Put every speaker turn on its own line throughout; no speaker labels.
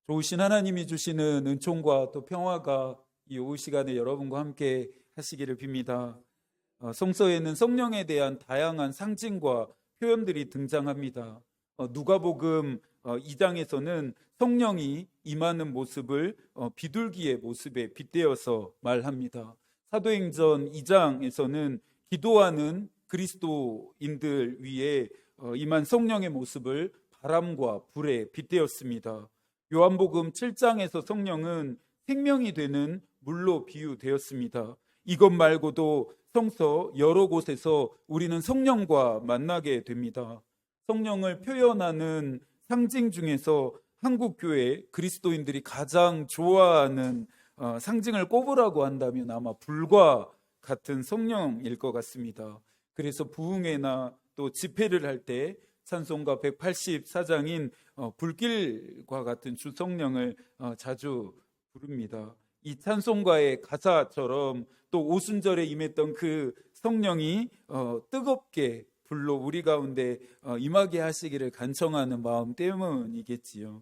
좋으신 하나님이 주시는 은총과 또 평화가 이 오후 시간에 여러분과 함께 하시기를 빕니다. 성서에는 성령에 대한 다양한 상징과 표현들이 등장합니다. 누가복음 2장에서는 성령이 임하는 모습을 비둘기의 모습에 빗대어서 말합니다. 사도행전 2장에서는 기도하는 그리스도인들 위에 임한 성령의 모습을 바람과 불에 빗대었습니다. 요한복음 7장에서 성령은 생명이 되는 물로 비유되었습니다. 이것 말고도 성서 여러 곳에서 우리는 성령과 만나게 됩니다. 성령을 표현하는 상징 중에서 한국교회 그리스도인들이 가장 좋아하는 상징을 꼽으라고 한다면 아마 불과 같은 성령일 것 같습니다. 그래서 부흥회나 또 집회를 할 때 찬송가 184장인 불길과 같은 주 성령을 자주 부릅니다. 이 찬송가의 가사처럼 또 오순절에 임했던 그 성령이 뜨겁게 불로 우리 가운데 임하게 하시기를 간청하는 마음 때문이겠지요.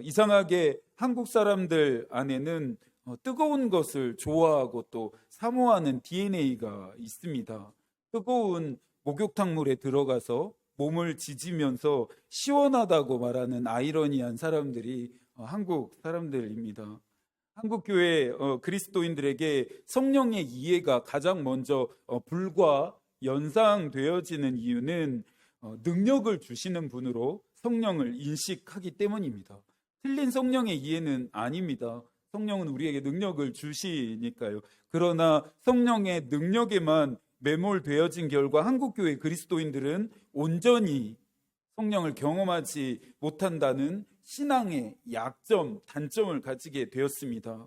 이상하게 한국 사람들 안에는 뜨거운 것을 좋아하고 또 사모하는 DNA가 있습니다. 뜨거운 목욕탕물에 들어가서 몸을 지지면서 시원하다고 말하는 아이러니한 사람들이 한국 사람들입니다. 한국 교회 그리스도인들에게 성령의 이해가 가장 먼저 불과 연상되어지는 이유는 능력을 주시는 분으로 성령을 인식하기 때문입니다. 틀린 성령의 이해는 아닙니다. 성령은 우리에게 능력을 주시니까요. 그러나 성령의 능력에만 매몰되어진 결과 한국교회 그리스도인들은 온전히 성령을 경험하지 못한다는 신앙의 약점, 단점을 가지게 되었습니다.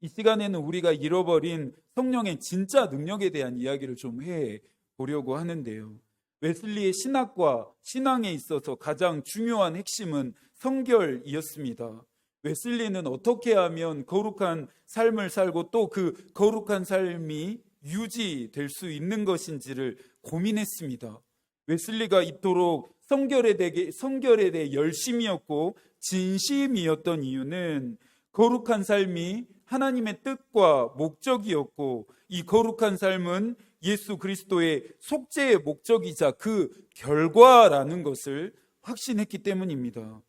이 시간에는 우리가 잃어버린 성령의 진짜 능력에 대한 이야기를 좀 해보려고 하는데요. 웨슬리의 신학과 신앙에 있어서 가장 중요한 핵심은 성결이었습니다. 웨슬리는 어떻게 하면 거룩한 삶을 살고 또 그 거룩한 삶이 유지될 수 있는 것인지를 고민했습니다. 웨슬리가 이토록 성결에 대해 열심이었고 진심이었던 이유는 거룩한 삶이 하나님의 뜻과 목적이었고 이 거룩한 삶은 예수 그리스도의 속죄의 목적이자 그 결과라는 것을 확신했기 때문입니다.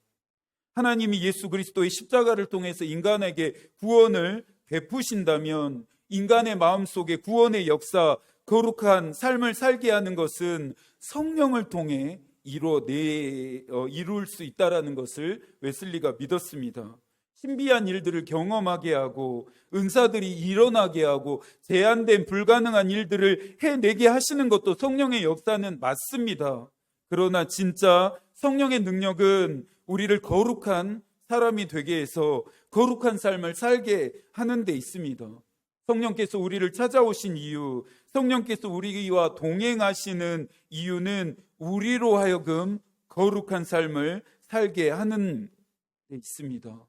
하나님이 예수 그리스도의 십자가를 통해서 인간에게 구원을 베푸신다면 인간의 마음속에 구원의 역사, 거룩한 삶을 살게 하는 것은 성령을 통해 이룰 수 있다는 것을 웨슬리가 믿었습니다. 신비한 일들을 경험하게 하고 은사들이 일어나게 하고 제한된 불가능한 일들을 해내게 하시는 것도 성령의 역사는 맞습니다. 그러나 진짜 성령의 능력은 우리를 거룩한 사람이 되게 해서 거룩한 삶을 살게 하는 데 있습니다. 성령께서 우리를 찾아오신 이유, 성령께서 우리와 동행하시는 이유는 우리로 하여금 거룩한 삶을 살게 하는 데 있습니다.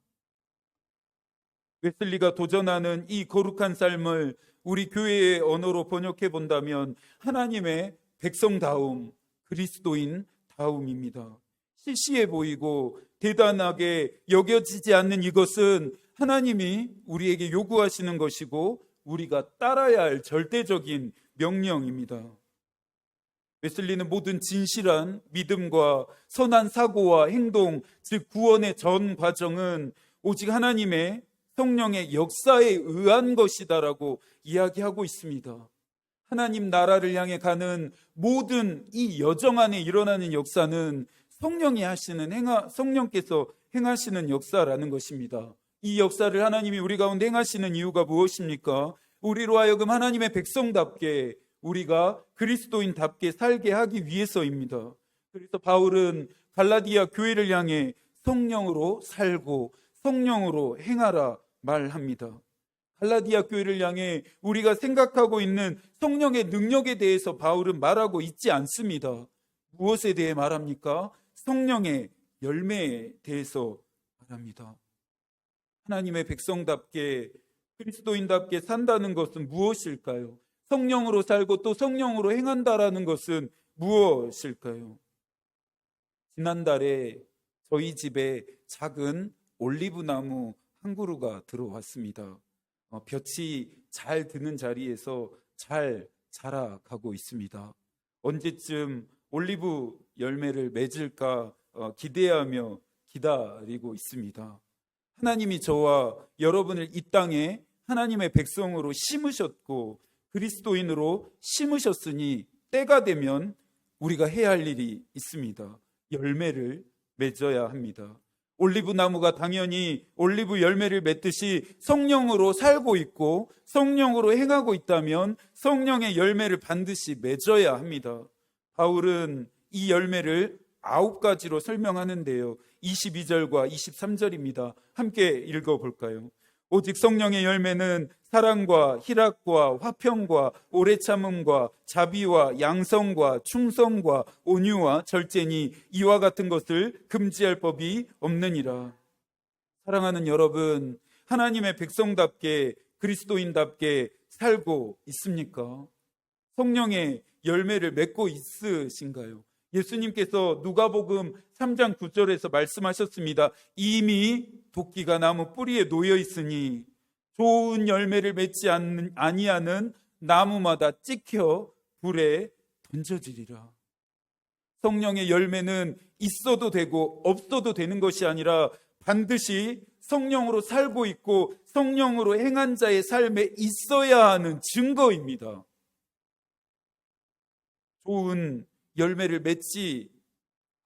웨슬리가 도전하는 이 거룩한 삶을 우리 교회의 언어로 번역해 본다면 하나님의 백성다움, 그리스도인다움입니다. 시시해 보이고 대단하게 여겨지지 않는 이것은 하나님이 우리에게 요구하시는 것이고 우리가 따라야 할 절대적인 명령입니다. 웨슬리는 모든 진실한 믿음과 선한 사고와 행동, 즉 구원의 전 과정은 오직 하나님의 성령의 역사에 의한 것이다라고 이야기하고 있습니다. 하나님 나라를 향해 가는 모든 이 여정 안에 일어나는 역사는 성령께서 행하시는 역사라는 것입니다. 이 역사를 하나님이 우리 가운데 행하시는 이유가 무엇입니까? 우리로 하여금 하나님의 백성답게 우리가 그리스도인답게 살게 하기 위해서입니다. 그래서 바울은 갈라디아 교회를 향해 성령으로 살고 성령으로 행하라 말합니다. 갈라디아 교회를 향해 우리가 생각하고 있는 성령의 능력에 대해서 바울은 말하고 있지 않습니다. 무엇에 대해 말합니까? 성령의 열매에 대해서 말합니다. 하나님의 백성답게 그리스도인답게 산다는 것은 무엇일까요? 성령으로 살고 또 성령으로 행한다라는 것은 무엇일까요? 지난달에 저희 집에 작은 올리브 나무 한 그루가 들어왔습니다. 볕이 잘 드는 자리에서 잘 자라가고 있습니다. 언제쯤 올리브 열매를 맺을까 기대하며 기다리고 있습니다. 하나님이 저와 여러분을 이 땅에 하나님의 백성으로 심으셨고 그리스도인으로 심으셨으니 때가 되면 우리가 해야 할 일이 있습니다. 열매를 맺어야 합니다. 올리브 나무가 당연히 올리브 열매를 맺듯이 성령으로 살고 있고 성령으로 행하고 있다면 성령의 열매를 반드시 맺어야 합니다. 바울은 이 열매를 9가지로 설명하는데요. 22절과 23절입니다. 함께 읽어볼까요? 오직 성령의 열매는 사랑과 희락과 화평과 오래 참음과 자비와 양성과 충성과 온유와 절제니 이와 같은 것을 금지할 법이 없느니라. 사랑하는 여러분, 하나님의 백성답게 그리스도인답게 살고 있습니까? 성령의 열매를 맺고 있으신가요? 예수님께서 누가복음 3장 9절에서 말씀하셨습니다. 이미 도끼가 나무 뿌리에 놓여 있으니 좋은 열매를 맺지 아니하는 나무마다 찍혀 불에 던져지리라. 성령의 열매는 있어도 되고 없어도 되는 것이 아니라 반드시 성령으로 살고 있고 성령으로 행한 자의 삶에 있어야 하는 증거입니다. 좋은 열매를 맺지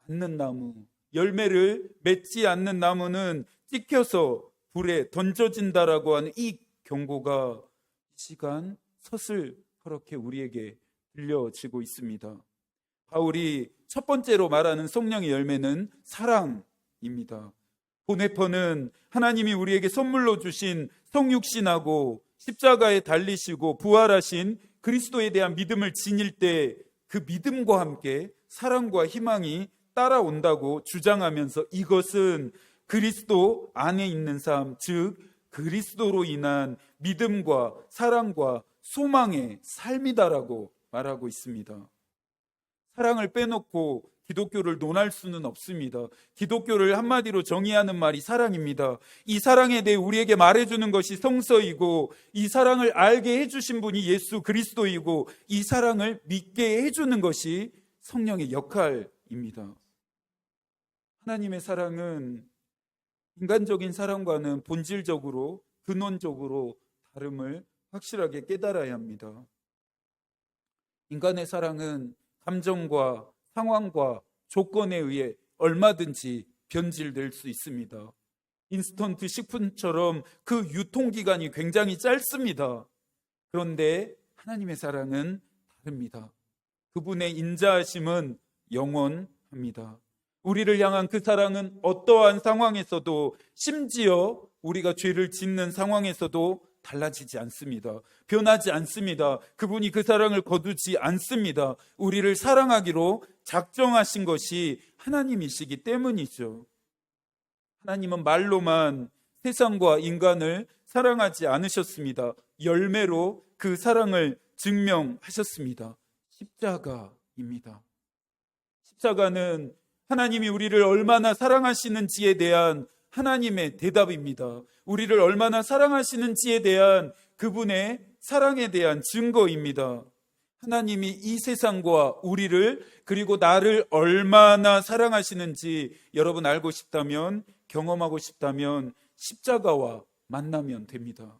않는 나무, 열매를 맺지 않는 나무는 찍혀서 불에 던져진다라고 하는 이 경고가 이 시간 서슬퍼렇게 우리에게 들려지고 있습니다. 바울이 첫 번째로 말하는 성령의 열매는 사랑입니다. 보네퍼는 하나님이 우리에게 선물로 주신 성육신하고 십자가에 달리시고 부활하신 그리스도에 대한 믿음을 지닐 때 그 믿음과 함께 사랑과 희망이 따라온다고 주장하면서 이것은 그리스도 안에 있는 삶, 즉 그리스도로 인한 믿음과 사랑과 소망의 삶이다라고 말하고 있습니다. 사랑을 빼놓고 기독교를 논할 수는 없습니다. 기독교를 한마디로 정의하는 말이 사랑입니다. 이 사랑에 대해 우리에게 말해주는 것이 성서이고 이 사랑을 알게 해주신 분이 예수 그리스도이고 이 사랑을 믿게 해주는 것이 성령의 역할입니다. 하나님의 사랑은 인간적인 사랑과는 본질적으로 근원적으로 다름을 확실하게 깨달아야 합니다. 인간의 사랑은 감정과 상황과 조건에 의해 얼마든지 변질될 수 있습니다. 인스턴트 식품처럼 그 유통기간이 굉장히 짧습니다. 그런데 하나님의 사랑은 다릅니다. 그분의 인자하심은 영원합니다. 우리를 향한 그 사랑은 어떠한 상황에서도 심지어 우리가 죄를 짓는 상황에서도 달라지지 않습니다. 변하지 않습니다. 그분이 그 사랑을 거두지 않습니다. 우리를 사랑하기로 작정하신 것이 하나님이시기 때문이죠. 하나님은 말로만 세상과 인간을 사랑하지 않으셨습니다. 열매로 그 사랑을 증명하셨습니다. 십자가입니다. 십자가는 하나님이 우리를 얼마나 사랑하시는지에 대한 하나님의 대답입니다. 우리를 얼마나 사랑하시는지에 대한 그분의 사랑에 대한 증거입니다. 하나님이 이 세상과 우리를 그리고 나를 얼마나 사랑하시는지 여러분 알고 싶다면, 경험하고 싶다면 십자가와 만나면 됩니다.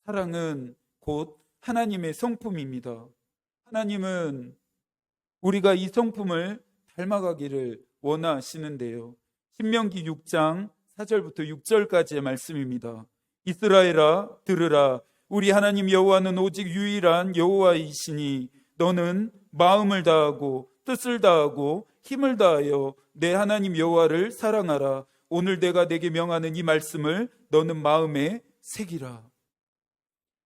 사랑은 곧 하나님의 성품입니다. 하나님은 우리가 이 성품을 닮아가기를 원하시는데요. 신명기 6장 4절부터 6절까지의 말씀입니다. 이스라엘아 들으라. 우리 하나님 여호와는 오직 유일한 여호와이시니 너는 마음을 다하고 뜻을 다하고 힘을 다하여 내 하나님 여호와를 사랑하라. 오늘 내가 내게 명하는 이 말씀을 너는 마음에 새기라.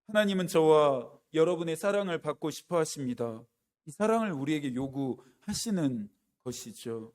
하나님은 저와 여러분의 사랑을 받고 싶어 하십니다. 이 사랑을 우리에게 요구하시는 것이죠.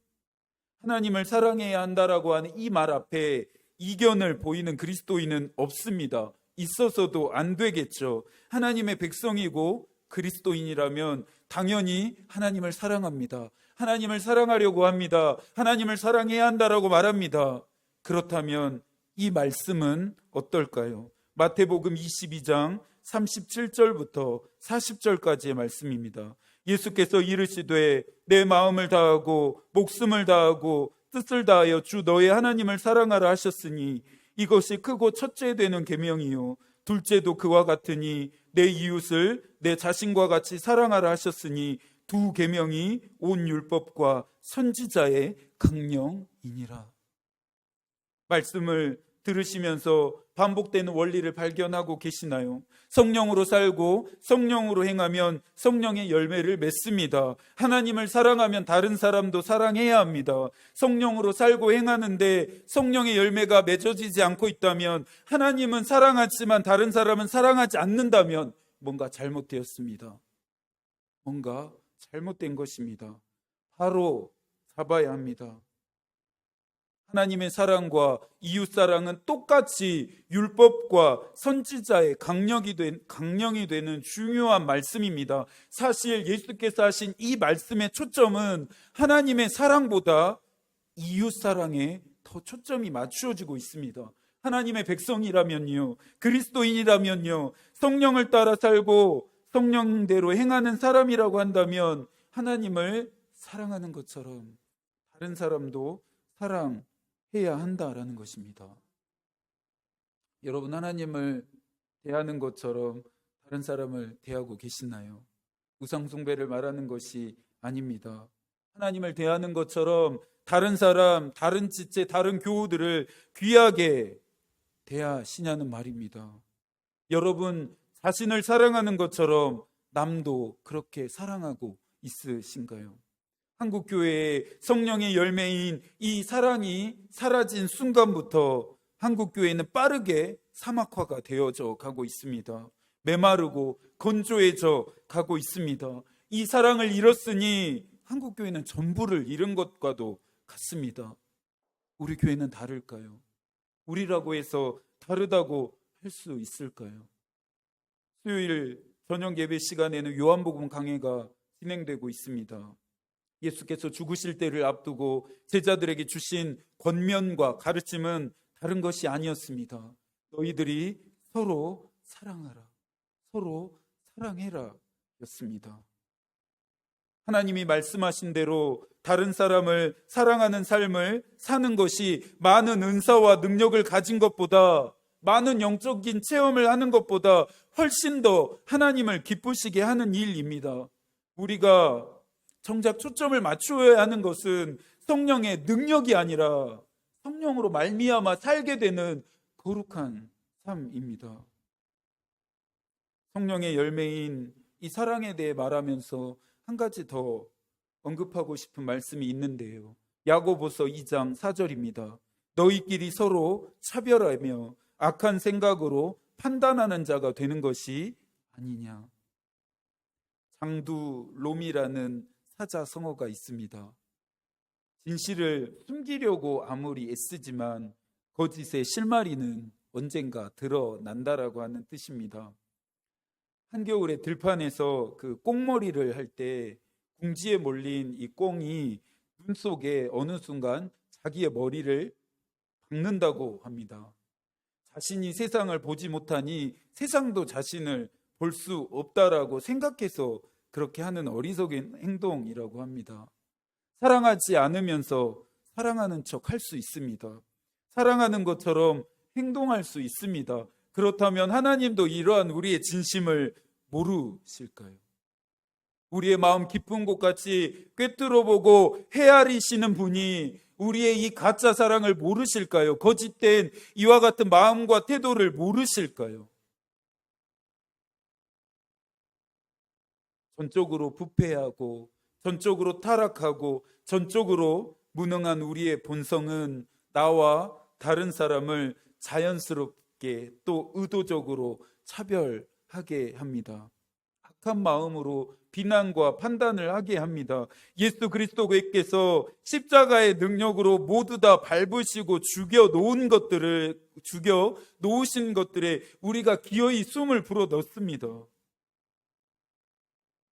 하나님을 사랑해야 한다라고 하는 이 말 앞에 이견을 보이는 그리스도인은 없습니다. 있어서도 안 되겠죠. 하나님의 백성이고 그리스도인이라면 당연히 하나님을 사랑합니다. 하나님을 사랑하려고 합니다. 하나님을 사랑해야 한다라고 말합니다. 그렇다면 이 말씀은 어떨까요? 마태복음 22장 37절부터 40절까지의 말씀입니다. 예수께서 이르시되 내 마음을 다하고 목숨을 다하고 뜻을 다하여 주 너의 하나님을 사랑하라 하셨으니 이것이 크고 첫째 되는 계명이요 둘째도 그와 같으니 내 이웃을 내 자신과 같이 사랑하라 하셨으니 두 계명이 온 율법과 선지자의 강령이니라. 말씀을 들으시면서 반복되는 원리를 발견하고 계시나요? 성령으로 살고 성령으로 행하면 성령의 열매를 맺습니다. 하나님을 사랑하면 다른 사람도 사랑해야 합니다. 성령으로 살고 행하는데 성령의 열매가 맺어지지 않고 있다면, 하나님은 사랑하지만 다른 사람은 사랑하지 않는다면 뭔가 잘못되었습니다. 뭔가 잘못된 것입니다. 바로 잡아야 합니다. 하나님의 사랑과 이웃 사랑은 똑같이 율법과 선지자의 강령이 되는 중요한 말씀입니다. 사실 예수께서 하신 이 말씀의 초점은 하나님의 사랑보다 이웃 사랑에 더 초점이 맞추어지고 있습니다. 하나님의 백성이라면요, 그리스도인이라면요, 성령을 따라 살고 성령대로 행하는 사람이라고 한다면 하나님을 사랑하는 것처럼 다른 사람도 사랑해야 한다라는 것입니다. 여러분, 하나님을 대하는 것처럼 다른 사람을 대하고 계시나요? 우상 숭배를 말하는 것이 아닙니다. 하나님을 대하는 것처럼 다른 사람, 다른 지체, 다른 교우들을 귀하게 대하시냐는 말입니다. 여러분 자신을 사랑하는 것처럼 남도 그렇게 사랑하고 있으신가요? 한국교회의 성령의 열매인 이 사랑이 사라진 순간부터 한국교회는 빠르게 사막화가 되어져 가고 있습니다. 메마르고 건조해져 가고 있습니다. 이 사랑을 잃었으니 한국교회는 전부를 잃은 것과도 같습니다. 우리 교회는 다를까요? 우리라고 해서 다르다고 할 수 있을까요? 수요일 저녁 예배 시간에는 요한복음 강해가 진행되고 있습니다. 예수께서 죽으실 때를 앞두고 제자들에게 주신 권면과 가르침은 다른 것이 아니었습니다. 너희들이 서로 사랑하라, 서로 사랑해라 였습니다. 하나님이 말씀하신 대로 다른 사람을 사랑하는 삶을 사는 것이 많은 은사와 능력을 가진 것보다, 많은 영적인 체험을 하는 것보다 훨씬 더 하나님을 기쁘시게 하는 일입니다. 우리가 정작 초점을 맞추어야 하는 것은 성령의 능력이 아니라 성령으로 말미암아 살게 되는 거룩한 삶입니다. 성령의 열매인 이 사랑에 대해 말하면서 한 가지 더 언급하고 싶은 말씀이 있는데요. 야고보서 2장 4절입니다. 너희끼리 서로 차별하며 악한 생각으로 판단하는 자가 되는 것이 아니냐. 장두롬이라는 사자성어가 있습니다. 진실을 숨기려고 아무리 애쓰지만 거짓의 실마리는 언젠가 드러난다라고 하는 뜻입니다. 한겨울에 들판에서 그 꽁머리를 할 때 궁지에 몰린 이 꽁이 눈 속에 어느 순간 자기의 머리를 박는다고 합니다. 자신이 세상을 보지 못하니 세상도 자신을 볼 수 없다라고 생각해서 그렇게 하는 어리석은 행동이라고 합니다. 사랑하지 않으면서 사랑하는 척 할 수 있습니다. 사랑하는 것처럼 행동할 수 있습니다. 그렇다면 하나님도 이러한 우리의 진심을 모르실까요? 우리의 마음 깊은 곳같이 꿰뚫어보고 헤아리시는 분이 우리의 이 가짜 사랑을 모르실까요? 거짓된 이와 같은 마음과 태도를 모르실까요? 전적으로 부패하고 전적으로 타락하고 전적으로 무능한 우리의 본성은 나와 다른 사람을 자연스럽게 또 의도적으로 차별하게 합니다. 악한 마음으로 비난과 판단을 하게 합니다. 예수 그리스도께서 십자가의 능력으로 모두 다 밟으시고 죽여 놓으신 것들에 우리가 기어이 숨을 불어 넣습니다.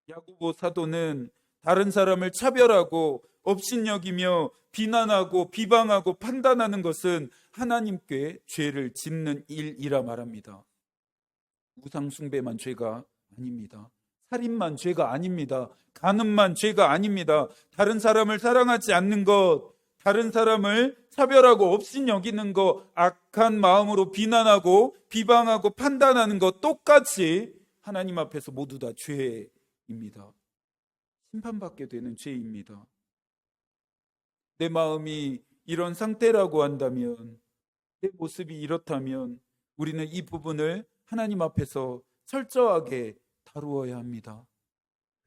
야고보 사도는 다른 사람을 차별하고 업신여기며 비난하고 비방하고 판단하는 것은 하나님께 죄를 짓는 일이라 말합니다. 우상숭배만 죄가 아닙니다. 살인만 죄가 아닙니다. 간음만 죄가 아닙니다. 다른 사람을 사랑하지 않는 것, 다른 사람을 차별하고 업신여기는 것, 악한 마음으로 비난하고 비방하고 판단하는 것 똑같이 하나님 앞에서 모두 다 죄입니다. 심판받게 되는 죄입니다. 내 마음이 이런 상태라고 한다면, 내 모습이 이렇다면 우리는 이 부분을 하나님 앞에서 철저하게 다루어야 합니다.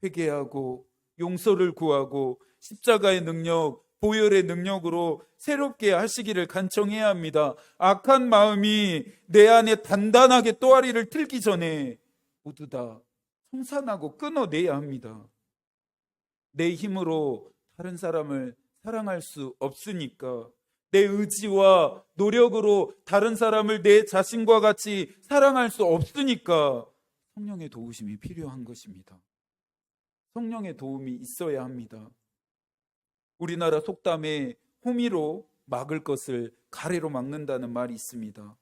회개하고 용서를 구하고 십자가의 능력, 보혈의 능력으로 새롭게 하시기를 간청해야 합니다. 악한 마음이 내 안에 단단하게 또아리를 틀기 전에 모두 다 청산하고 끊어내야 합니다. 내 힘으로 다른 사람을 사랑할 수 없으니까, 내 의지와 노력으로 다른 사람을 내 자신과 같이 사랑할 수 없으니까 성령의 도우심이 필요한 것입니다. 성령의 도움이 있어야 합니다. 우리나라 속담에 호미로 막을 것을 가래로 막는다는 말이 있습니다.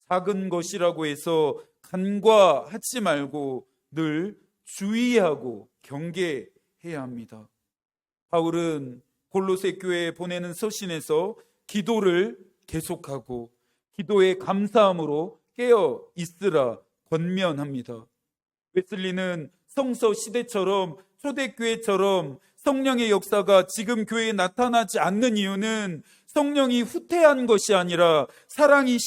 작은 것이라고 해서 간과하지 말고 늘 주의하고 경계해야 합니다. 바울은 골로새 교회에 보내는 서신에서 기도를 계속하고 기도의 감사함으로 깨어 있으라 권면합니다. 웨슬리는 성서 시대처럼 초대교회처럼 성령의 역사가 지금 교회에 나타나지 않는 이유는 성령이 후퇴한 것이 아니라 사랑이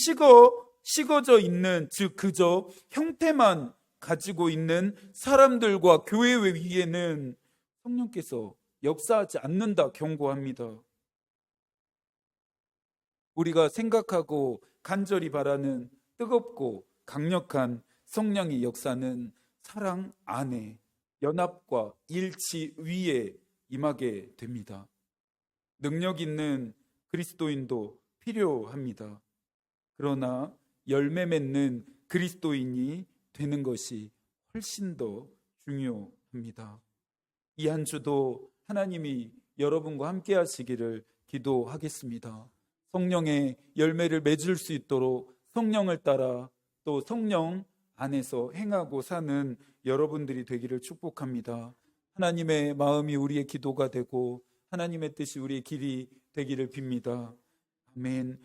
식어져 있는, 즉 그저 형태만 가지고 있는 사람들과 교회 위에는 성령께서 역사하지 않는다 경고합니다. 우리가 생각하고 간절히 바라는 뜨겁고 강력한 성령의 역사는 사랑 안에, 연합과 일치 위에 임하게 됩니다. 능력 있는 그리스도인도 필요합니다. 그러나 열매 맺는 그리스도인이 되는 것이 훨씬 더 중요합니다. 이 한 주도 하나님이 여러분과 함께 하시기를 기도하겠습니다. 성령의 열매를 맺을 수 있도록 성령을 따라 또 성령 안에서 행하고 사는 여러분들이 되기를 축복합니다. 하나님의 마음이 우리의 기도가 되고 하나님의 뜻이 우리의 길이 되기를 빕니다. 아멘.